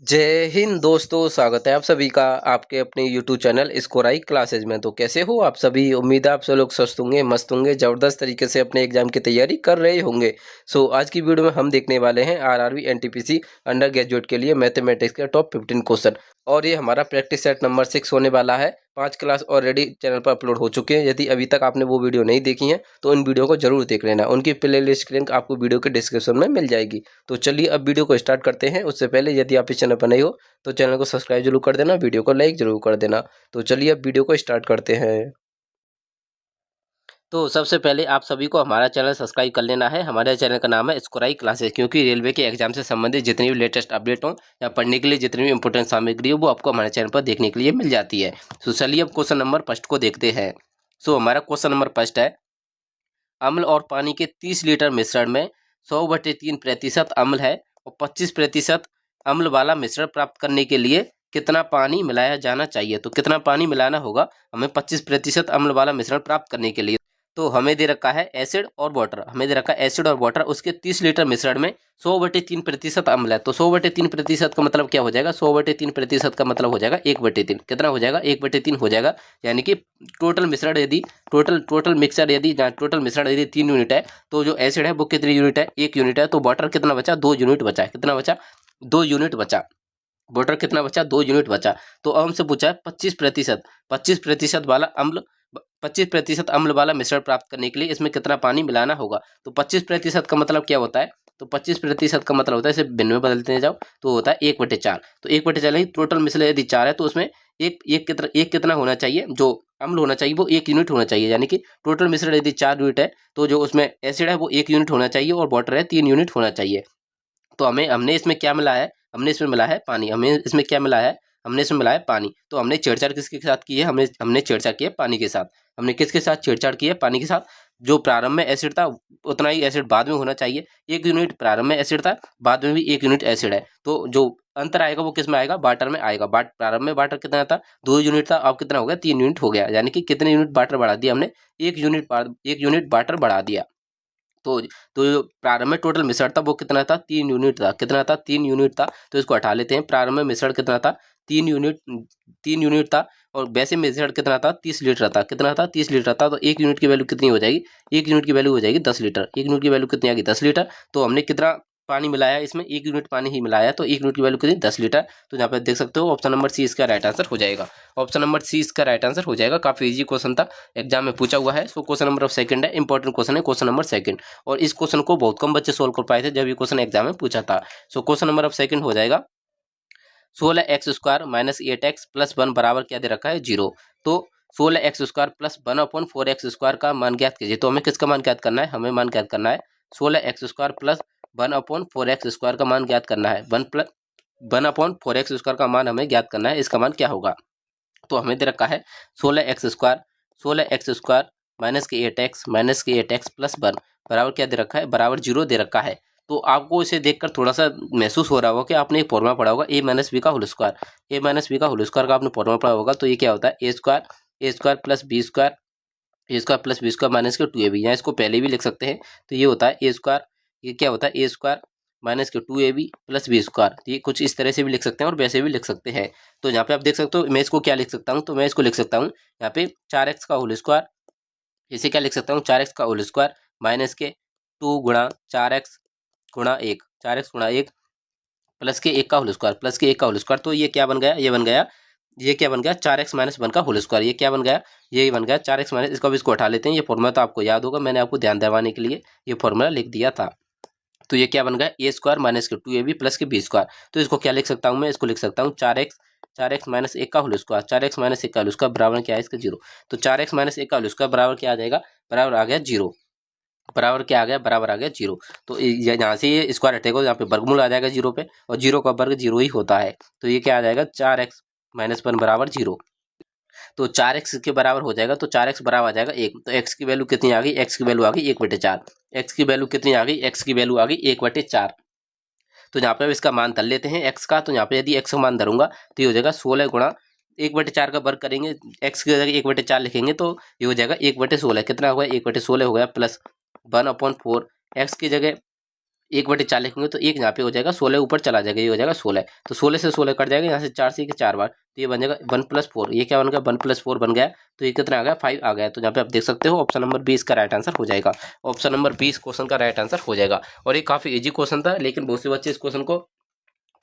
जय हिंद दोस्तों, स्वागत है आप सभी का आपके अपने यूट्यूब चैनल स्कोराई क्लासेज में। तो कैसे हो आप सभी? उम्मीद है आप सब लोग स्वस्थ होंगे, मस्त होंगे, जबरदस्त तरीके से अपने एग्जाम की तैयारी कर रहे होंगे। आज की वीडियो में हम देखने वाले हैं आरआरबी एनटीपीसी अंडर ग्रेजुएट के लिए मैथमेटिक्स के टॉप 15 क्वेश्चन। और ये हमारा प्रैक्टिस सेट नंबर 6 होने वाला है। 5 क्लास ऑलरेडी चैनल पर अपलोड हो चुके हैं। यदि अभी तक आपने वो वीडियो नहीं देखी है तो उन वीडियो को जरूर देख लेना। उनकी प्ले लिस्ट की लिंक आपको वीडियो के डिस्क्रिप्शन में मिल जाएगी। तो चलिए अब वीडियो को स्टार्ट करते हैं। उससे पहले यदि आप इस चैनल पर नए हो तो चैनल को सब्सक्राइब जरूर कर देना, वीडियो को लाइक जरूर कर देना। तो चलिए अब वीडियो को स्टार्ट करते हैं। तो सबसे पहले आप सभी को हमारा चैनल सब्सक्राइब कर लेना है। हमारे चैनल का नाम है स्कोराई क्लासेस, क्योंकि रेलवे के एग्जाम से संबंधित जितनी भी लेटेस्ट अपडेट हो या पढ़ने के लिए जितनी भी इंपॉर्टेंट सामग्री हो वो आपको हमारे चैनल पर देखने के लिए मिल जाती है। तो चलिए अब क्वेश्चन नंबर फर्स्ट को देखते हैं। हमारा क्वेश्चन नंबर फर्स्ट है, अम्ल और पानी के 30 लीटर मिश्रण में 100/3% अम्ल है और 25% अम्ल वाला मिश्रण प्राप्त करने के लिए कितना पानी मिलाया जाना चाहिए। तो कितना पानी मिलाना होगा हमें 25% अम्ल वाला मिश्रण प्राप्त करने के लिए। तो हमें दे रखा है एसिड और वाटर, हमें दे रखा है एसिड और वाटर, उसके 30 लीटर मिश्रण में 100/3% अम्ल है। तो 100/3% का मतलब क्या हो जाएगा? 100/3% का मतलब हो जाएगा 1/3। कितना हो जाएगा? 1/3 हो जाएगा। यानी कि टोटल मिश्रण यदि टोटल मिक्सर यदि टोटल मिश्रण यदि 3 यूनिट है तो जो एसिड है वो कितनी यूनिट है? 1 यूनिट है। तो वाटर कितना बचा? 2 यूनिट बचा। कितना बचा? 2 यूनिट बचा। वाटर कितना बचा? 2 यूनिट बचा। तो अब हमसे पूछा है 25% वाला अम्ल, 25% अम्ल वाला मिश्रण प्राप्त करने के लिए इसमें कितना पानी मिलाना होगा। तो 25% का मतलब क्या होता है? तो 25% का मतलब होता है, इसे भिन्न में बदलते जाओ तो होता है 1/4। तो 1/4 नहीं, टोटल मिश्रण यदि 4 है तो उसमें एक कितना होना चाहिए? जो अम्ल होना चाहिए वो 1 यूनिट होना चाहिए। यानी कि टोटल मिश्रण यदि 4 यूनिट है तो जो उसमें एसिड है वो 1 यूनिट होना चाहिए और वाटर है 3 यूनिट होना चाहिए। तो हमने इसमें क्या मिला है? हमने इसमें मिला है पानी। हमें इसमें क्या मिला है? हमने इसमें मिला है पानी। तो हमने छेड़छाड़ किसके साथ की है? हमने छेड़छाड़ की है पानी के साथ। हमने किसके साथ छेड़छाड़ की है? पानी के साथ। जो प्रारंभ में एसिड था उतना ही एसिड बाद में होना चाहिए। 1 यूनिट प्रारंभ में एसिड था, बाद में भी 1 यूनिट एसिड है। तो जो अंतर आएगा वो किस में आएगा? वाटर में आएगा। प्रारंभ में वाटर कितना था? 2 यूनिट था, अब कितना हो गया? 3 यूनिट हो गया। यानी कि कितने यूनिट वाटर बढ़ा दिया हमने? 1 यूनिट वाटर बढ़ा दिया। तो जो प्रारंभ में टोटल मिश्रण था वो कितना था? 3 यूनिट था। कितना था? 3 यूनिट था। तो इसको हटा लेते हैं। प्रारंभ में मिश्रण कितना था? 3 यूनिट, 3 यूनिट था। और वैसे मिश्रण कितना था? 30 लीटर था। कितना था? 30 लीटर था। तो 1 यूनिट की वैल्यू कितनी हो जाएगी? 1 यूनिट की वैल्यू हो जाएगी 10 लीटर। 1 यूनिट की वैल्यू कितनी आ गई? 10 लीटर। तो हमने कितना पानी मिलाया इसमें? 1 यूनिट पानी ही मिलाया है। तो 1 यूनिट की वैल्यू कितनी? 10 लीटर। तो यहाँ पे देख सकते हो ऑप्शन नंबर सी इसका राइट आंसर हो जाएगा। ऑप्शन नंबर सी इसका राइट आंसर हो जाएगा। काफी इजी क्वेश्चन था, एग्जाम में पूछा हुआ है। क्वेश्चन नंबर सेकंड है, इंपॉर्टेंट क्वेश्चन है, क्वेश्चन नंबर सेकंड। और इस क्वेश्चन को बहुत कम बच्चे सोल्व कर पाए थे जब ये क्वेश्चन एग्जाम में पूछा था। क्वेश्चन नंबर अब सेकंड हो जाएगा, 16x² - 8x + 1 बराबर क्या दे रखा है? 0। तो 16x² + 1/4x² का मान ज्ञात कीजिए। तो हमें किसका मान ज्ञात करना है? हमें मान ज्ञात करना है 16x² + 1/4x² का मान ज्ञात करना है। 1/4x² का मान हमें ज्ञात करना है। इसका मान क्या होगा? तो हमें दे रखा है 16x² - 8x + 1 बराबर क्या दे रखा है? बराबर 0 दे रखा है। तो आपको इसे देखकर थोड़ा सा महसूस हो रहा होगा कि आपने एक फॉर्मूला पढ़ा होगा a - b का होल स्क्वायर। a - b का होल स्क्वायर का आपने फॉर्मूला पढ़ा होगा। तो ये क्या होता है? a² + b² माइनस के 2ab। यहाँ इसको पहले भी लिख सकते हैं। तो ये होता है a², ये क्या होता है? a² माइनस के 2ab + b²। ये कुछ इस तरह से भी लिख सकते हैं और वैसे भी लिख सकते हैं। तो यहाँ पे आप देख सकते हो मैं इसको क्या लिख सकता हूँ? तो मैं इसको लिख सकता हूँ यहाँ पे 4x का होल स्क्वायर। इसे क्या लिख सकता हूँ? 4x का होल स्क्वायर माइनस के 2 गुणा 4x गुणा 1, 4x गुणा 1 प्लस के 1 का होल स्क्वायर, प्लस के 1 का होल स्क्वायर। तो ये क्या बन गया? ये बन गया, ये क्या बन गया? 4x - 1 का होल स्क्वायर। ये क्या बन गया? ये बन गया 4x माइनस, इसको अब इसको हटा लेते हैं। ये फॉर्मूला तो आपको याद होगा, मैंने आपको ध्यान दिलवाने के लिए ये फॉर्मूला लिख दिया था। तो ये क्या बन गया? a² माइनस के 2ab प्लस के b²। तो इसको क्या लिख सकता हूँ मैं? इसको लिख सकता हूँ 4x माइनस 1 का होल स्क्वायर। 4x माइनस 1 का होल स्क्वायर बराबर क्या है? इसका 0। तो 4x माइनस 1 का होल स्क्वायर बराबर क्या आ जाएगा? बराबर आ गया 0। बराबर क्या आ गया? बराबर आ गया 0। तो यहाँ से ये स्क्वायर हटेगा, यहाँ पे वर्गमूल आ जाएगा 0 पे, और 0 का वर्ग 0 ही होता है। तो ये क्या आ जाएगा? 4x - 1 बराबर 0। तो 4x के बराबर हो जाएगा। तो 4x बराबर आ जाएगा 1। तो x की वैल्यू कितनी आ गई? x की वैल्यू आ गई 1/4। x की वैल्यू कितनी आ गई? x की वैल्यू आ गई 1/4। तो यहाँ पे इसका मान धर लेते हैं x का। तो यहाँ पे यदि x का मान धरूंगा तो ये हो जाएगा 16 गुणा 1/4 का वर्ग करेंगे, x की जगह 1/4 लिखेंगे तो ये हो जाएगा 1/16। कितना हो गया? 1/16 हो गया, प्लस 1/4 x की जगह 1/4 लिखेंगे तो 1 यहाँ पे हो जाएगा, 16 ऊपर चला जाएगा, ये हो जाएगा 16। तो 16 से 16 कट जाएगा, यहाँ से 4 से 4 बार, तो ये बन जाएगा 1 + 4। ये क्या बन गया, 1 + 4 बन गया। तो ये कितना आ गया, 5 आ गया। तो यहाँ पे आप देख सकते हो ऑप्शन नंबर 20 का राइट आंसर हो जाएगा। ऑप्शन नंबर 20 क्वेश्चन का राइट आंसर हो जाएगा। और ये काफी इजी क्वेश्चन था, लेकिन बहुत से बच्चे इस क्वेश्चन को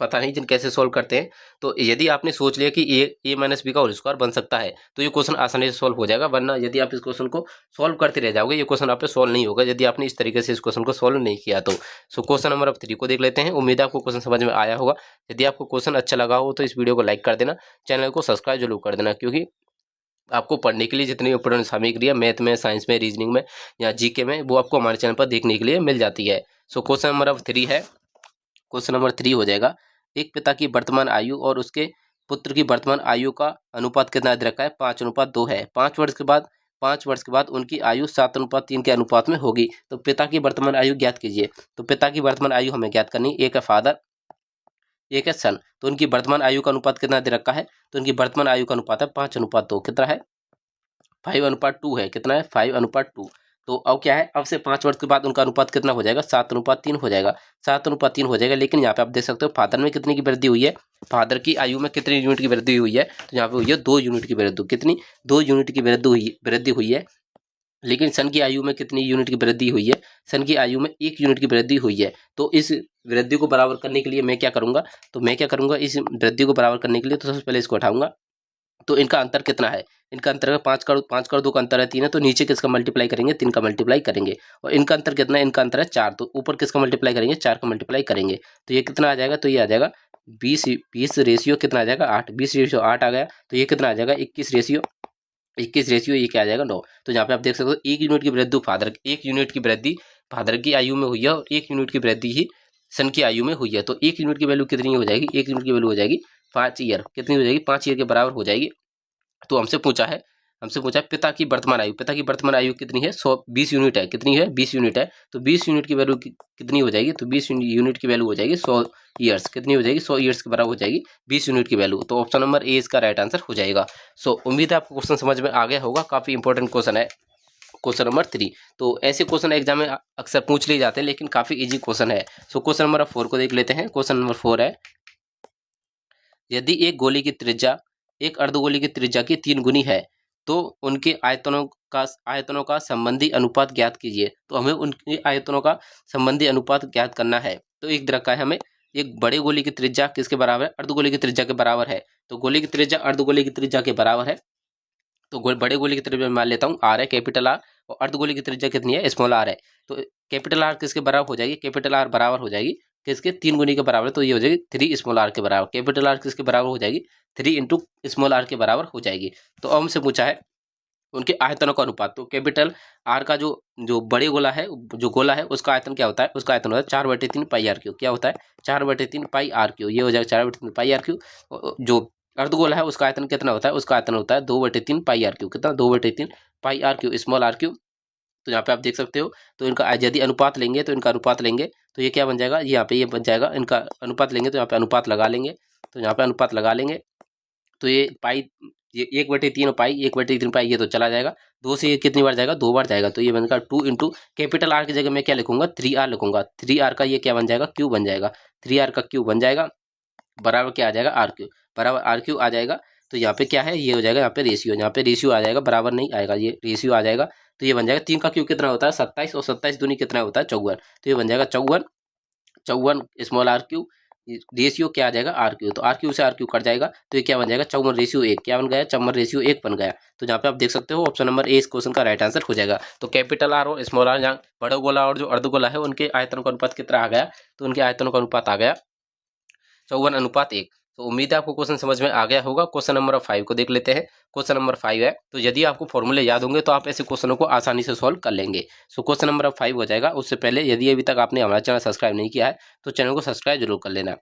पता नहीं जिन कैसे सोल्व करते हैं। तो यदि आपने सोच लिया कि ए माइनस बी का होल स्क्वायर बन सकता है, तो ये क्वेश्चन आसानी से सोल्व हो जाएगा। वरना यदि आप इस क्वेश्चन को सोल्व करते रह जाओगे, ये क्वेश्चन आप पे सोल्व नहीं होगा यदि आपने इस तरीके से इस क्वेश्चन को सोल्व नहीं किया तो। सो क्वेश्चन नंबर 3 को देख लेते हैं। उम्मीद है आपको क्वेश्चन समझ में आया होगा। यदि आपको क्वेश्चन अच्छा लगा हो तो इस वीडियो को लाइक कर देना, चैनल को सब्सक्राइब जरूर कर देना, क्योंकि आपको पढ़ने के लिए जितनी इंपोर्टेंट सामग्री है मैथ में, साइंस में, रीजनिंग में या जीके में, वो आपको हमारे चैनल पर देखने के लिए मिल जाती है। सो क्वेश्चन नंबर 3 है। क्वेश्चन नंबर 3 हो जाएगा, एक पिता की वर्तमान आयु और उसके पुत्र की वर्तमान आयु का अनुपात कितना दे रखा है, 5:2 है। 5 वर्ष के बाद उनकी आयु 7:3 के अनुपात में होगी। तो पिता की वर्तमान आयु ज्ञात कीजिए। तो पिता की वर्तमान आयु हमें ज्ञात करनी, एक है फादर, एक है सन। तो उनकी वर्तमान आयु का अनुपात कितना दे रखा है, तो उनकी वर्तमान आयु का अनुपात है 5:2। कितना है, 5:2 है। कितना है, 5:2। तो अब क्या है, अब से 5 वर्ष के बाद उनका अनुपात कितना हो जाएगा, 7:3 हो जाएगा। 7:3 हो जाएगा। लेकिन यहाँ पे आप देख सकते हो फादर में कितनी की वृद्धि हुई है, फादर की आयु में कितनी यूनिट की वृद्धि हुई है, तो यहाँ पे हुई है 2 यूनिट की वृद्धि। कितनी, 2 यूनिट की वृद्धि हुई है। लेकिन सन की आयु में कितनी यूनिट की वृद्धि हुई है, सन की आयु में 1 यूनिट की वृद्धि हुई है। तो इस वृद्धि को बराबर करने के लिए मैं क्या करूंगा, तो मैं क्या करूंगा, इस वृद्धि को बराबर करने के लिए तो सबसे पहले इसको हटाऊंगा। तो इनका अंतर कितना है, इनका अंतर है 5 का 2 का अंतर है 3 है। तो नीचे किसका मल्टीप्लाई करेंगे, 3 का मल्टीप्लाई करेंगे। और इनका अंतर कितना है, इनका अंतर है 4। तो ऊपर किसका मल्टीप्लाई करेंगे, 4 का मल्टीप्लाई करेंगे। तो ये कितना आ जाएगा, तो ये आ जाएगा 20 रेशियो कितना आ जाएगा, 8। 20 रेशियो 8 आ गया। तो ये कितना आ जाएगा, 21 रेशियो ये क्या आ जाएगा, 9। तो यहाँ पे आप देख सकते हो 1 यूनिट की वृद्धि फादर, 1 यूनिट की वृद्धि फादर की आयु में हुई है और 1 यूनिट की वृद्धि ही सन की आयु में हुई है। तो 1 यूनिट की वैल्यू कितनी हो जाएगी, 1 यूनिट की वैल्यू हो जाएगी 5 ईयर। कितनी हो जाएगी, 5 ईयर के बराबर हो जाएगी। तो हमसे पूछा है पिता की वर्तमान आयु, पिता की वर्तमान आयु कितनी है, 120 यूनिट है। कितनी है, 20 यूनिट है। तो 20 यूनिट की वैल्यू कितनी हो जाएगी, तो 20 यूनिट की वैल्यू हो जाएगी 100 ईयर्स। कितनी हो जाएगी, 100 ईयर्स के बराबर हो जाएगी 20 यूनिट की वैल्यू। तो ऑप्शन नंबर ए इसका राइट आंसर हो जाएगा। सो उम्मीद है आपको क्वेश्चन समझ में आ गया होगा। काफी इंपॉर्टेंट क्वेश्चन है क्वेश्चन नंबर 3। तो ऐसे क्वेश्चन एग्जाम में अक्सर पूछ लिए जाते हैं, लेकिन काफी इजी क्वेश्चन है। सो क्वेश्चन नंबर 4 को देख लेते हैं। क्वेश्चन नंबर 4 है, यदि एक गोली की त्रिज्या एक अर्धगोली की त्रिज्या की 3 गुनी है, तो उनके आयतनों का संबंधी अनुपात ज्ञात कीजिए। तो हमें उनके आयतनों का संबंधी अनुपात ज्ञात करना है। तो एक रखा है हमें, एक बड़े गोली की त्रिज्या किसके बराबर है, अर्धगोली की त्रिज्या के बराबर है। तो गोली की त्रिज्या अर्धगोली की त्रिज्या के बराबर है। तो बड़े गोली की त्रिज्या मान लेता हूँ आर है, कैपिटल आर। और अर्धगोली की त्रिज्या कितनी है, स्मॉल आर है। तो कैपिटल आर किसके बराबर हो जाएगी, कैपिटल आर बराबर हो जाएगी किसके, 3 गुनी के बराबर। तो ये हो जाएगी 3 स्मॉल आर के बराबर। कैपिटल आर किसके बराबर हो जाएगी, 3 इंटू स्मॉल आर के बराबर हो जाएगी। तो अब हमसे पूछा है उनके आयतनों का अनुपात। तो कैपिटल आर का जो जो बड़े गोला है, जो गोला है उसका आयतन क्या होता है, उसका आयतन होता है 4/3 पाई आर क्यू। क्या होता है, 4/3 पाई आर क्यू। ये हो जाएगा 4/3 पाई आर क्यू। जो अर्धगोला है उसका आयतन कितना होता है, उसका आयतन होता है 2/3 पाई आर क्यू। कितना, 2/3 pi R cube, small R cube. तो यहाँ पे आप देख सकते हो। तो इनका यदि अनुपात लेंगे, तो इनका अनुपात लेंगे तो ये क्या बन जाएगा, यहाँ पे ये बन जाएगा। इनका अनुपात लेंगे तो यहाँ पे अनुपात लगा लेंगे। तो यहाँ पे अनुपात लगा लेंगे तो ये पाई, ये 1/3 पाई, 1/3 पाई, ये तो चला जाएगा। 2 से ये कितनी बार जाएगा, 2 बार जाएगा। तो ये बनेगा 2 इंटू कैपिटल आर की जगह मैं क्या लिखूंगा, 3R लिखूंगा। 3R का ये क्या बन जाएगा, क्यू बन जाएगा। 3R का क्यू बन जाएगा, बराबर क्या आ जाएगा, आर क्यू। बराबर आर क्यू आ जाएगा। तो यहाँ पे क्या है, ये हो जाएगा, यहाँ पे रेशियो, यहाँ पे रेशियो आ जाएगा, बराबर नहीं आएगा, ये रेशियो आ जाएगा। तो ये बन जाएगा 3 का क्यू कितना होता है, 27। और 27 दूनी कितना होता है, 54। तो ये बन जाएगा 54 स्मॉल आर क्यू। रेशियो क्या आ जाएगा, आर क्यू। तो आर क्यू से आर क्यू कट जाएगा। तो ये क्या बन जाएगा, 54/1। क्या बन गया, 54/1 बन गया। तो यहाँ पे आप देख सकते हो ऑप्शन नंबर ए इस क्वेश्चन का राइट आंसर हो जाएगा। तो कैपिटल आर और स्मॉल आर, जहाँ बड़ा गोला और जो अर्धगोला है उनके आयतन का अनुपात कितना आ गया, तो उनके आयतनों का अनुपात आ गया 54:1। तो उम्मीद है आपको क्वेश्चन समझ में आ गया होगा। क्वेश्चन नंबर 5 को देख लेते हैं। क्वेश्चन नंबर 5 है, तो यदि आपको फॉर्मूले याद होंगे तो आप ऐसे क्वेश्चनों को आसानी से सॉल्व कर लेंगे। सो क्वेश्चन नंबर 5 हो जाएगा। उससे पहले यदि अभी तक आपने हमारा चैनल सब्सक्राइब नहीं किया है तो चैनल को सब्सक्राइब जरूर कर लेना।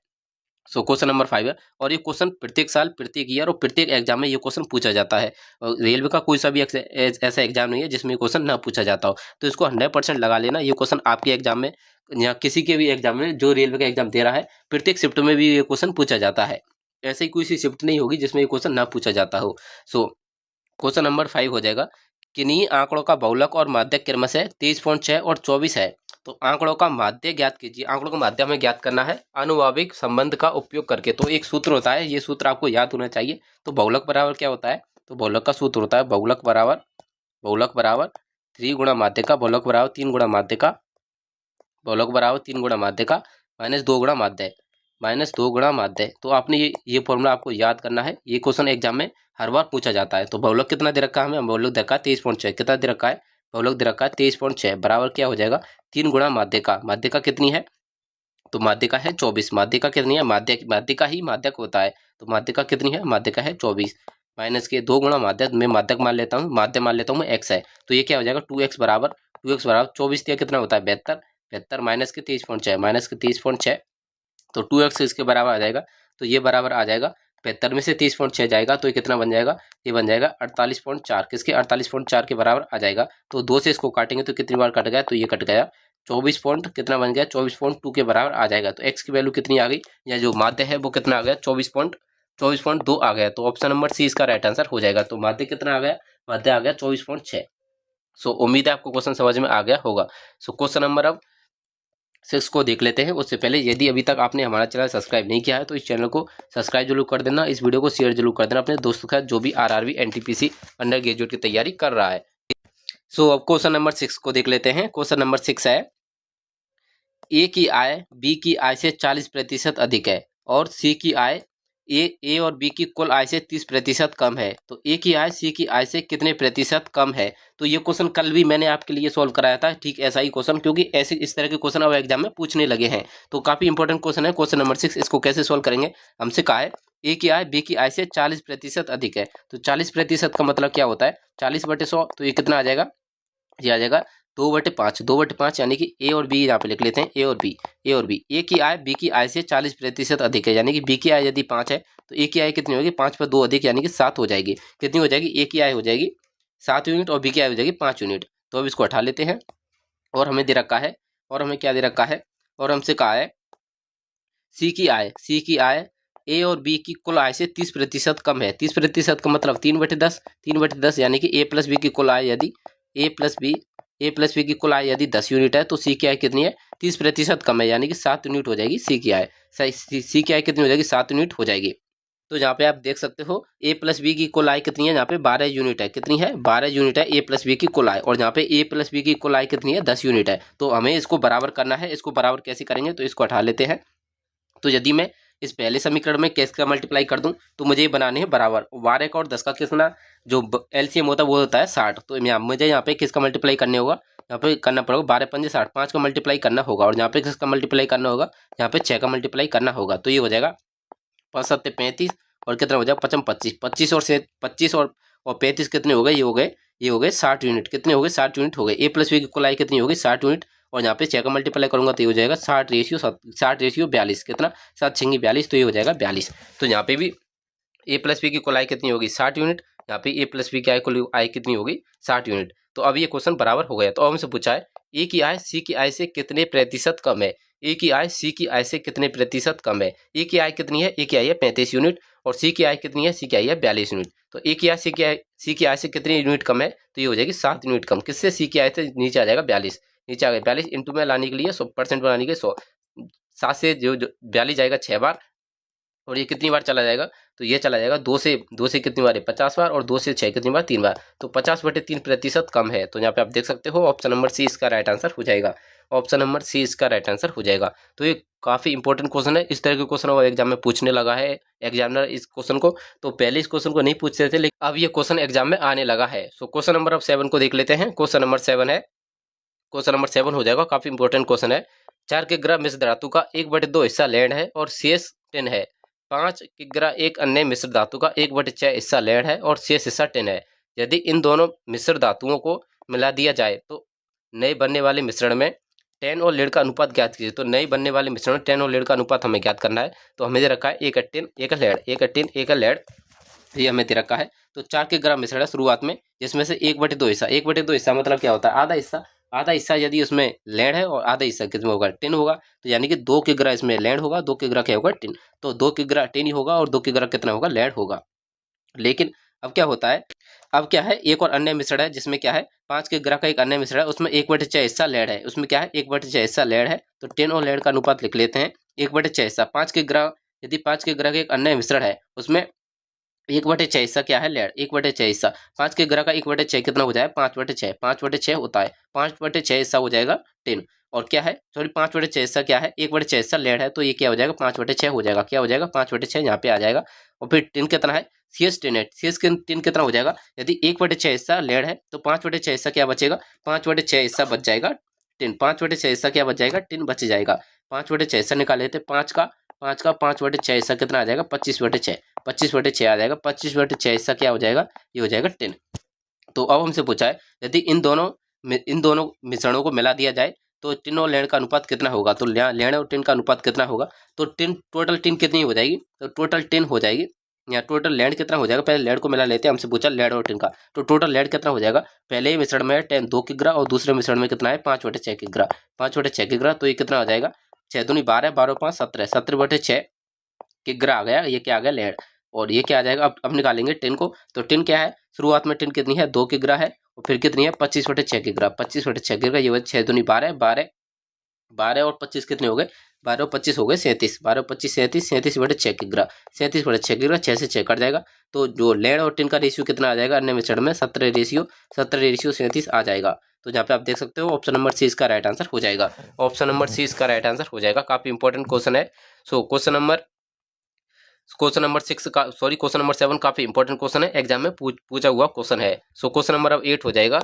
सो क्वेश्चन नंबर 5 है, और ये क्वेश्चन प्रत्येक साल, प्रत्येक ईयर और प्रत्येक एग्जाम में ये क्वेश्चन पूछा जाता है। और रेलवे का कोई सा भी ऐसा एग्जाम नहीं है जिसमें ये क्वेश्चन ना पूछा जाता हो। तो इसको 100% लगा लेना। ये क्वेश्चन आपके एग्जाम में या किसी के भी एग्जाम में, जो रेलवे का एग्जाम दे रहा है, प्रत्येक शिफ्ट में भी ये क्वेश्चन पूछा जाता है। ऐसी कोई सी शिफ्ट नहीं होगी जिसमें ये क्वेश्चन ना पूछा जाता हो। सो क्वेश्चन नंबर 5 हो जाएगा, किन्हीं आंकड़ों का बहुलक और माध्यक क्रमशः 23.6 और 24 है, तो आंकड़ों का माध्य ज्ञात कीजिए। आंकड़ों का माध्य हमें ज्ञात करना है आनुभाविक संबंध का उपयोग करके। तो एक सूत्र होता है, ये सूत्र आपको याद होना चाहिए। तो बहुलक बराबर क्या होता है, तो बहुलक का सूत्र होता है बहुलक बराबर 3 गुणा माध्य का, बहुलक बराबर 3 गुणा माध्य का, बहुलक बराबर 3 गुणा माध्य का माइनस 2 गुणा माध्य, माइनस 2 गुणा माध्य। तो आपने ये फॉर्मूला आपको याद करना है। ये क्वेश्चन एग्जाम में हर बार पूछा जाता है। तो बहुलक कितना दे रखा है हमें, बहुलक दे रखा है 23.6। कितना दे रखा है, बहुलक दे रखा है 23.6 बराबर क्या हो जाएगा 3 गुणा माध्य का। माध्य का कितनी है, तो माध्य का है 24। माध्य का कितनी है, माध्य का ही माध्यक होता है। तो माध्य का कितनी है, माध्य का है 24 माइनस के 2 गुणा माध्य, मैं माध्यक मान लेता हूँ, माध्य मान लेता हूँ मैं x है। तो ये क्या हो जाएगा 2x बराबर 24 दिया कितना होता है 72 माइनस के 23.6 माइनस के 23.6, तो 2x इसके बराबर आ जाएगा। तो ये बराबर आ जाएगा 72 में से 30.6 जाएगा तो ये कितना बन जाएगा, ये बन जाएगा 48.4। किसके, 48.4 के बराबर आ जाएगा। तो 2 से इसको काटेंगे तो कितनी बार कट गया, तो ये कट गया 24 पॉइंट कितना बन गया 24.2 के बराबर आ जाएगा। तो x की वैल्यू कितनी आ गई, या जो माध्य है वो कितना आ गया 24.2 आ गया। तो ऑप्शन नंबर सी इसका राइट आंसर हो जाएगा। तो माध्य कितना आ गया, माध्य आ गया 24.6। सो उम्मीद है आपको क्वेश्चन समझ में आ गया होगा। सो क्वेश्चन नंबर अब 6 को देख लेते हैं। उससे पहले यदि अभी तक आपने हमारा चैनल सब्सक्राइब नहीं किया है तो इस चैनल को सब्सक्राइब जरूर कर देना, इस वीडियो को शेयर जरूर कर देना अपने दोस्तों के साथ जो भी आरआरबी एनटीपीसी अंडर ग्रेजुएट की तैयारी कर रहा है। सो अब क्वेश्चन नंबर 6 को देख लेते हैं। क्वेश्चन नंबर 6 है, ए की आय बी की आय से 40% अधिक है और सी की आय ए और बी की कुल आय से 30% कम है। तो ए की आय सी की आय से कितने प्रतिशत कम है। तो ये क्वेश्चन कल भी मैंने आपके लिए सॉल्व कराया था, ठीक ऐसा ही क्वेश्चन, क्योंकि ऐसे इस तरह के क्वेश्चन अब एग्जाम में पूछने लगे हैं। तो काफी इंपॉर्टेंट क्वेश्चन है क्वेश्चन नंबर 6। इसको कैसे सॉल्व करेंगे, हमसे कहा है ए की आय बी की आय से 40% अधिक है। तो 40% का मतलब क्या होता है, 40/100। तो ये कितना आ जाएगा, ये आ जाएगा 2/5, 2/5 यानी कि ए और बी यहाँ पे लिख लेते हैं, ए और बी। ए की आय बी की आय से 40% अधिक है, यानी कि बी की आय यदि 5 है तो ए की आय कितनी होगी, 5 पर 2 अधिक यानी कि 7 हो जाएगी। कितनी हो जाएगी, ए की आय हो जाएगी 7 यूनिट और बी की आय हो जाएगी 5 यूनिट। तो अब इसको हटा लेते हैं। और हमें दे रखा है, और हमें क्या दे रखा है, और हमसे कहा है सी की आय ए और बी की कुल आय से 30% कम है। 30% का मतलब 3/10, 3/10 यानी कि ए प्लस बी की कुल आय यदि ए प्लस बी की कुल आय यदि 10 यूनिट है तो सी की आय कितनी है, 30% कम है, यानी कि 7 यूनिट हो जाएगी सी की आय। सी की आय कितनी हो जाएगी, 7 यूनिट हो जाएगी। तो यहाँ पे आप देख सकते हो ए प्लस बी की कुल आय कितनी है, यहाँ पे 12 यूनिट है। कितनी है, 12 यूनिट है ए प्लस बी की कुल आय, और यहाँ पे ए प्लस बी की कुल आय कितनी है, 10 यूनिट है। तो हमें इसको बराबर करना है। इसको बराबर कैसे करेंगे, तो इसको हटा लेते हैं। तो यदि मैं इस पहले समीकरण में कैसे का मल्टीप्लाई कर दूं, तो मुझे ये बनाने हैं बराबर 12 का और 10 का कितना जो एलसीएम होता है वो होता है 60। तो मुझे यहाँ पे किसका मल्टीप्लाई करने होगा, यहाँ पे करना पड़ेगा 12 पंजे 60, 5 का मल्टीप्लाई करना होगा, और यहाँ पे किसका मल्टीप्लाई करना होगा, यहाँ पे 6 का मल्टीप्लाई करना होगा। तो ये हो जाएगा 5 7 35 और कितना हो जाएगा 55 25, 25 और से 25 और 35 कितने हो गए, ये हो गए 60 यूनिट। कितने हो गए, 60 यूनिट हो गए। ए प्लस बी की कुल आय कितनी होगी, 60 यूनिट, और यहाँ पे 6 का मल्टीप्लाई करूंगा तो ये हो जाएगा 60/42। कितना, 7 6 42, तो ये हो जाएगा 42। तो यहाँ पे भी ए प्लस बी की कुल आय कितनी होगी, 60 यूनिट, यहाँ पे ए प्लस बी की कुल आय कितनी होगी, 60 यूनिट। तो अब ये क्वेश्चन बराबर हो गया। तो अब हमसे पूछा है ए की आय सी की आय से कितने प्रतिशत कम है। ए की आय सी की आय से कितने प्रतिशत कम है। ए की आय कितनी है, ए की आय है 35 यूनिट, और सी की आय कितनी है, सी की आय है 42 यूनिट। तो ए की आय सी की आय से कितनी यूनिट कम है, तो ये हो जाएगी 7 यूनिट कम। किससे, सी की आय से नीचे आ जाएगा 42, नीचे आ गया 42, इंटू में लाने के लिए 100% बनाने के लिए 100, 7 से जो 42 जाएगा 6 बार, और ये कितनी बार चला जाएगा, तो ये चला जाएगा 2 से कितनी बार है 50 बार, और 2 से 6 कितनी बार, 3 बार। तो 50/3% कम है। तो यहाँ पे आप देख सकते हो ऑप्शन नंबर सी इसका राइट आंसर हो जाएगा। ऑप्शन नंबर सी इसका राइट आंसर हो जाएगा। तो ये काफी इंपॉर्टेंट क्वेश्चन है। इस तरह के क्वेश्चन वो एग्जाम में पूछने लगा है एग्जामिनर इस क्वेश्चन को। तो पहले इस क्वेश्चन को नहीं पूछते थे, लेकिन अब ये क्वेश्चन एग्जाम में आने लगा है। सो क्वेश्चन नंबर अब 7 को देख लेते हैं। क्वेश्चन नंबर 7 है, क्वेश्चन नंबर 7 हो जाएगा, काफी इंपॉर्टेंट क्वेश्चन है। 4 किग्रा मिश्र धातु का 1/2 हिस्सा लेड है और शेष टिन है। 5 किग्रा एक अन्य मिश्र धातु का 1/6 हिस्सा लेड है और शेष हिस्सा टिन है। यदि इन दोनों मिश्र धातुओं को मिला दिया जाए तो नए बनने वाले मिश्रण में टेन और लेड का अनुपात ज्ञात कीजिए। तो नए बनने वाले मिश्रण में टेन और लेड का अनुपात हमें ज्ञात करना है। तो हमें दे रखा है 1 टिन 1 लेड, 1 टिन 1 लेड, ये हमें दे रखा है। तो 4 किग्रा मिश्रण है शुरुआत में, जिसमें से 1/2 हिस्सा, 1/2 हिस्सा मतलब क्या होता है, आधा हिस्सा यदि उसमें लेड है और आधा हिस्सा किसमें होगा, टिन होगा। तो यानी कि 2 किग्रा इसमें लेड होगा, 2 किग्रा क्या होगा, टिन। तो 2 किग्रा टिन ही होगा और 2 किग्रा कितना होगा, लेड होगा। लेकिन अब क्या होता है, अब क्या है, एक और अन्य मिश्रण है जिसमें क्या है 5 के ग्रह का एक अन्य मिश्रण है, उसमें 1/6 हिस्सा लेड है। उसमें क्या है 1/6 हिस्सा लेड है, तो टिन और लेड का अनुपात लिख लेते हैं। 1/6 हिस्सा 5 के ग्रह, यदि 5 के ग्रह का एक अन्य मिश्रण है उसमें 1/6 हिस्सा क्या है लेड, 1/6 हिस्सा 5 के ग्रह का 1/6 कितना हो जाए 5/6, 5/6 होता है, 5/6 हिस्सा हो जाएगा टिन। और क्या है सॉरी 5/6 हिस्सा क्या है 1/6 हिस्सा लेड है, तो ये क्या हो जाएगा 5/6 हो जाएगा, क्या हो जाएगा 5/6 यहाँ पे आ जाएगा। और फिर टिन कितना है CS टिन है, CS टिन कितना हो जाएगा, यदि 1/6 हिस्सा लेड है तो 5/6 हिस्सा क्या बचेगा 5/6 हिस्सा बच जाएगा टिन, 5/6 हिस्सा क्या बच जाएगा टिन बच जाएगा। 5/6 हिस्सा निकाल लेते 5 का 5/6 हिस्सा कितना आ जाएगा 25/6, 25/6 आ जाएगा, 25/6 हिस्सा क्या हो जाएगा ये हो जाएगा टिन। तो अब हमसे पूछा है यदि इन दोनों मिश्रणों को मिला दिया जाए तो टिन और लेड का अनुपात कितना होगा, तो लेड और टिन का अनुपात कितना होगा, तो टिन टोटल टिन कितनी हो जाएगी, तो टोटल टिन हो जाएगी या टोटल लेड कितना हो जाएगा, पहले लेड को मिला लेते हैं, हमसे पूछा लेड और टिन का, तो टोटल लेड कितना हो जाएगा, पहले ही मिश्रण में 2 किग्रा और दूसरे मिश्रण में कितना है 5/6 किग्रा, 5/6 किग्रा, तो ये कितना हो जाएगा 6 दूनी 12, 12 5 17, 17/6 किग्रा आ गया, ये क्या आ गया लेड। और ये क्या आ जाएगा, अब निकालेंगे टिन को, तो टिन क्या है शुरुआत में टिन कितनी है 2 किग्रा है, और फिर कितनी है 25/6 किग्रा, 25/6 किग्रा, ये 6 दूनी 12, 12 12 और 25 कितने हो गए 12 और 25 हो गए 37, 12 और 25 37, 37/6 किग्रा, 37/6 किग्रा, 6 से 6 कट जाएगा, तो जो लेड और टिन का रेशियो कितना आ जाएगा अन्य मिश्रण में 17 रेशियो 37 आ जाएगा। तो जहाँ पे आप देख सकते हो ऑप्शन नंबर सी इसका राइट आंसर हो जाएगा, ऑप्शन नंबर सी इसका राइट आंसर हो जाएगा। काफी इंपॉर्टेंट क्वेश्चन है। सो क्वेश्चन नंबर 7 काफी इंपॉर्टेंट क्वेश्चन है, एग्जाम में पूछा हुआ क्वेश्चन है। सो क्वेश्चन नंबर अब 8 हो जाएगा।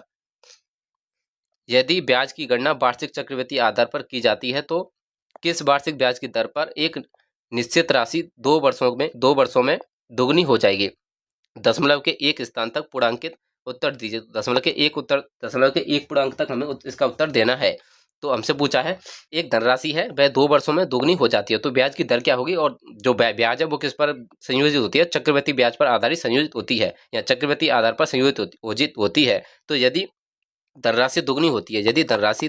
यदि ब्याज की गणना वार्षिक चक्रवृद्धि आधार पर की जाती है तो किस वार्षिक ब्याज की दर पर एक निश्चित राशि 2 वर्षों में दोगुनी हो जाएगी। दशमलव के एक स्थान तक पूर्णांकित उत्तर दीजिए। दशमलव के एक पूर्णांक तक हमें इसका उत्तर देना है। तो हमसे पूछा है एक धनराशि है वह 2 वर्षों में दोगुनी हो जाती है, तो ब्याज की दर क्या होगी, और जो ब्याज है वो किस पर संयोजित होती है, चक्रवृद्धि ब्याज पर आधारित संयोजित होती है या चक्रवृद्धि आधार पर संयोजित होती है। तो यदि धनराशि दुगनी होती है, यदि धनराशि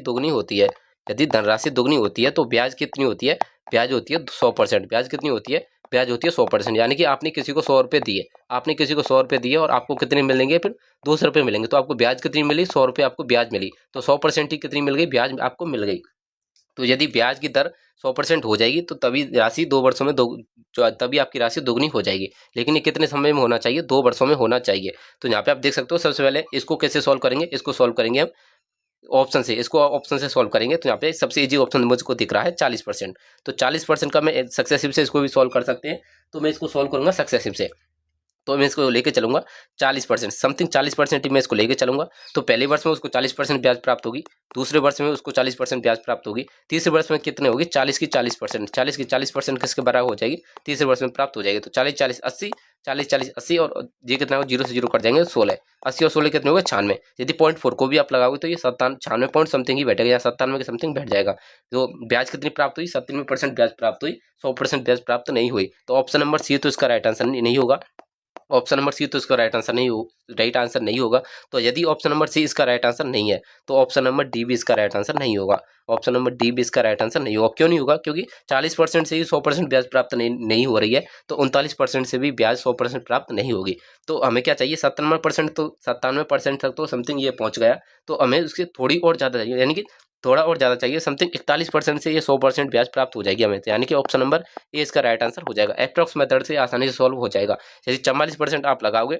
दुगनी होती है तो ब्याज कितनी होती है, ब्याज होती है 100%। ब्याज कितनी होती है, ब्याज होती है 100%, यानी कि आपने किसी को 100 रुपये दिए, और आपको कितने मिलेंगे फिर 200 रुपये मिलेंगे, तो आपको ब्याज कितनी मिली 100 रुपये आपको ब्याज मिली, तो 100% ही कितनी मिल गई ब्याज आपको मिल गई। तो यदि ब्याज की दर 100% हो जाएगी तो तभी राशि 2 वर्षों में तभी आपकी राशि दोगुनी हो जाएगी। लेकिन ये कितने समय में होना चाहिए, 2 वर्षों में होना चाहिए। तो यहाँ पे आप देख सकते हो सबसे पहले इसको कैसे सॉल्व करेंगे, इसको सॉल्व करेंगे हम ऑप्शन से सॉल्व करेंगे। तो यहाँ पे सबसे इजी ऑप्शन मुझको दिख रहा है 40%, तो 40% का मैं सक्सेसिव से इसको भी सॉल्व कर सकते हैं, तो मैं इसको सॉल्व करूंगा सक्सेसिव से। तो मैं इसको लेके चलूंगा 40%, समथिंग 40% ही मैं इसको लेके चलूंगा। तो पहले वर्ष में उसको 40% ब्याज प्राप्त होगी, दूसरे वर्ष में उसको 40% ब्याज प्राप्त होगी, तीसरे वर्ष में कितने होगी 40 की 40%, 40 की 40% किसके बराबर हो जाएगी, तीसरे वर्ष में प्राप्त हो जाएगी। तो 40 40 80, 40 40 80, और ये कितना हो 0 से 0 कट जाएंगे 16, 80 और 16 कितने हो गए 96। यदि 0.4 को भी आप लगाओगे तो ये 97 पॉइंट समथिंग ही बैठेगा या 97 के समथिंग बैठ जाएगा। तो ब्याज कितनी प्राप्त हुई 97% ब्याज प्राप्त हुई, 100% ब्याज प्राप्त नहीं हुई। तो ऑप्शन नंबर सी तो इसका राइट आंसर नहीं होगा, ऑप्शन नंबर सी तो इसका राइट आंसर नहीं होगा। तो यदि ऑप्शन नंबर सी इसका राइट आंसर नहीं है तो ऑप्शन नंबर डी भी इसका राइट आंसर नहीं होगा, ऑप्शन नंबर डी भी इसका राइट आंसर नहीं होगा। क्यों नहीं होगा, क्योंकि 40% से ही 100% ब्याज प्राप्त नहीं हो रही है, तो 39% से भी ब्याज 100% प्राप्त नहीं होगी। तो हमें क्या चाहिए 97% तक तो समथिंग ये पहुंच गया, तो हमें उसकी थोड़ी और ज़्यादा चाहिए, यानी कि थोड़ा और ज़्यादा चाहिए, समथिंग 41% से ये 100% ब्याज प्राप्त हो जाएगी हमें, यानी कि ऑप्शन नंबर ए इसका राइट आंसर हो जाएगा। एप्रॉक्स मेथड से आसानी से सॉल्व हो जाएगा। यदि 44% आप लगाओगे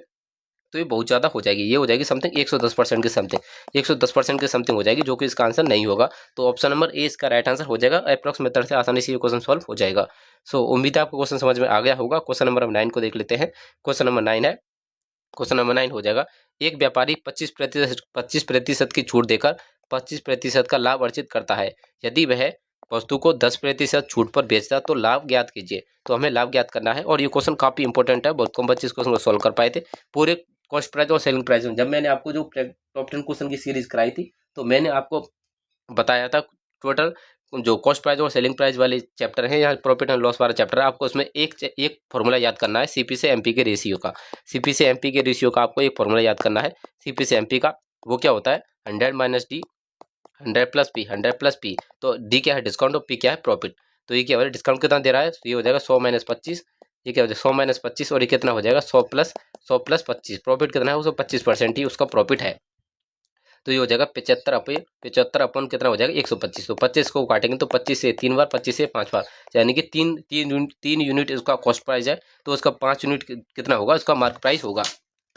तो ये बहुत ज़्यादा हो जाएगी, ये हो जाएगी समथिंग 110% के समथिंग, 110% के समथिंग हो जाएगी, जो कि इसका आंसर नहीं होगा। तो ऑप्शन नंबर ए इसका राइट आंसर हो जाएगा। एप्रॉक्स मेथड से आसानी से ये क्वेश्चन सॉल्व हो जाएगा। सो उम्मीद है आपको क्वेश्चन समझ में आ गया होगा। क्वेश्चन नंबर 9 को देख लेते हैं। क्वेश्चन नंबर 9 है, क्वेश्चन नंबर 9 हो जाएगा, एक व्यापारी 25% की छूट देकर 25% का लाभ अर्जित करता है। यदि वह वस्तु को 10% छूट पर बेचता तो लाभ ज्ञात कीजिए। तो हमें लाभ ज्ञात करना है, और ये क्वेश्चन काफी इंपॉर्टेंट है, बहुत कम बच्चे इस क्वेश्चन को सॉल्व कर पाए थे। पूरे कॉस्ट प्राइस और सेलिंग प्राइस में जब मैंने आपको जो टॉप 10 क्वेश्चन की सीरीज कराई थी, तो मैंने आपको बताया था टोटल जो कॉस्ट प्राइस और सेलिंग प्राइस वाले चैप्टर है या प्रॉफिट एंड लॉस वाला चैप्टर है, आपको उसमें एक फॉर्मूला याद करना है सीपी से एमपी के रेशियो का। सीपी से एमपी के रेशियो का आपको एक फॉर्मूला याद करना है सीपी से एमपी का। वो क्या होता है 100 minus D, 100 plus P, 100 plus P. तो डी क्या है डिस्काउंट और पी क्या है प्रॉफिट। तो ये क्या हो रहा है डिस्काउंट कितना दे रहा है, तो ये हो जाएगा 100 माइनस 25, ये क्या हो जाएगा 100 माइनस 25 और ये कितना हो जाएगा 100 प्लस 25। प्रॉफिट कितना है उसको 25% ही उसका प्रॉफिट है। तो ये हो जाएगा 75 अपन कितना हो जाएगा 125। तो 25 को काटेंगे तो 25 से 3 बार, 25 से 5 बार, यानी कि तीन यूनिट उसका कॉस्ट प्राइस है। तो उसका 5 यूनिट कितना होगा उसका मार्क प्राइस होगा।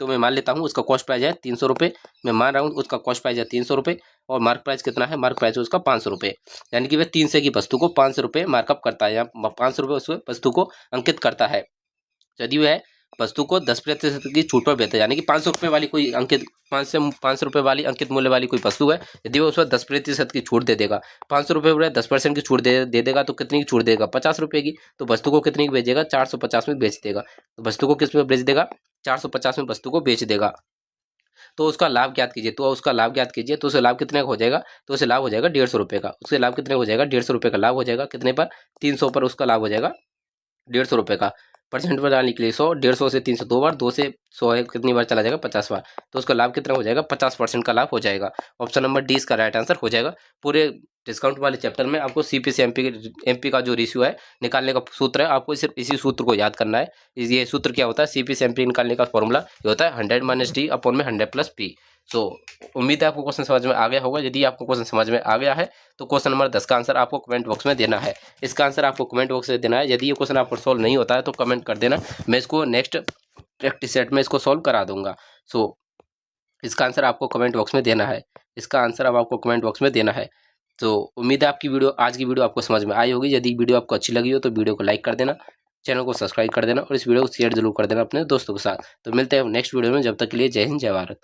तो मैं मान लेता हूँ उसका कॉस्ट प्राइस है 300 रुपये, मैं मान रहा हूँ उसका कॉस्ट प्राइस है 300 रुपये और मार्क प्राइस कितना है, मार्क प्राइस है उसका 500 रुपये, यानी कि वह 300 की वस्तु को 500 रुपये मार्कअप करता है या 500 रुपये उस वस्तु को अंकित करता है। यदि वह वस्तु को 10% की छूट पर बेचता है, यानी कि 500 रुपये वाली कोई अंकित 500 रुपये वाली अंकित मूल्य वाली कोई वस्तु है, यदि वो उस पर 10% की छूट दे देगा, 500 रुपये पर 10% की छूट दे देगा तो कितनी की छूट देगा 50 रुपये की। तो वस्तु को कितनी की बेचेगा 450 में बेच देगा। तो वस्तु को किस में बेच देगा 450 में वस्तु को बेच देगा। तो उसका लाभ ज्ञात कीजिए, तो उसका लाभ ज्ञात कीजिए। तो उसे लाभ कितने का हो जाएगा, तो उसे लाभ हो जाएगा 150 रुपये का। उससे लाभ कितने हो जाएगा 150 रुपये का लाभ हो जाएगा। कितने पर 300 पर उसका लाभ हो जाएगा 150 रुपये का। परसेंट पर डालने के लिए 100, 150 से 300 2 बार, 2 से 100 है कितनी बार चला जाएगा 50 बार। तो उसका लाभ कितना हो जाएगा 50% का लाभ हो जाएगा। ऑप्शन नंबर डी इसका राइट आंसर हो जाएगा। पूरे डिस्काउंट वाले चैप्टर में आपको सीपी से एमपी का जो रेशियो है निकालने का सूत्र है, आपको सिर्फ इसी सूत्र को याद करना है। ये सूत्र क्या होता है, सीपी से एमपी निकालने का फॉर्मूला ये होता है 100 माइनस डी अपॉन में 100 प्लस पी। सो उम्मीद है आपको क्वेश्चन समझ में आ गया होगा। यदि आपको क्वेश्चन समझ में आ गया है तो क्वेश्चन नंबर 10 का आंसर आपको कमेंट बॉक्स में देना है। इसका आंसर आपको कमेंट बॉक्स में देना है। यदि ये क्वेश्चन आपको सॉल्व नहीं होता है तो कमेंट कर देना, मैं इसको नेक्स्ट प्रैक्टिस सेट में इसको सॉल्व करा दूंगा। सो इसका आंसर आपको कमेंट बॉक्स में देना है। इसका आंसर अब आपको कमेंट बॉक्स में देना है। तो उम्मीद है आपकी वीडियो आज की वीडियो आपको समझ में आई होगी। यदि वीडियो आपको अच्छी लगी हो तो वीडियो को लाइक कर देना, चैनल को सब्सक्राइब कर देना और इस वीडियो को शेयर जरूर कर देना अपने दोस्तों के साथ। तो मिलते हैं नेक्स्ट वीडियो में, जब तक के लिए जय हिंद जय भारत।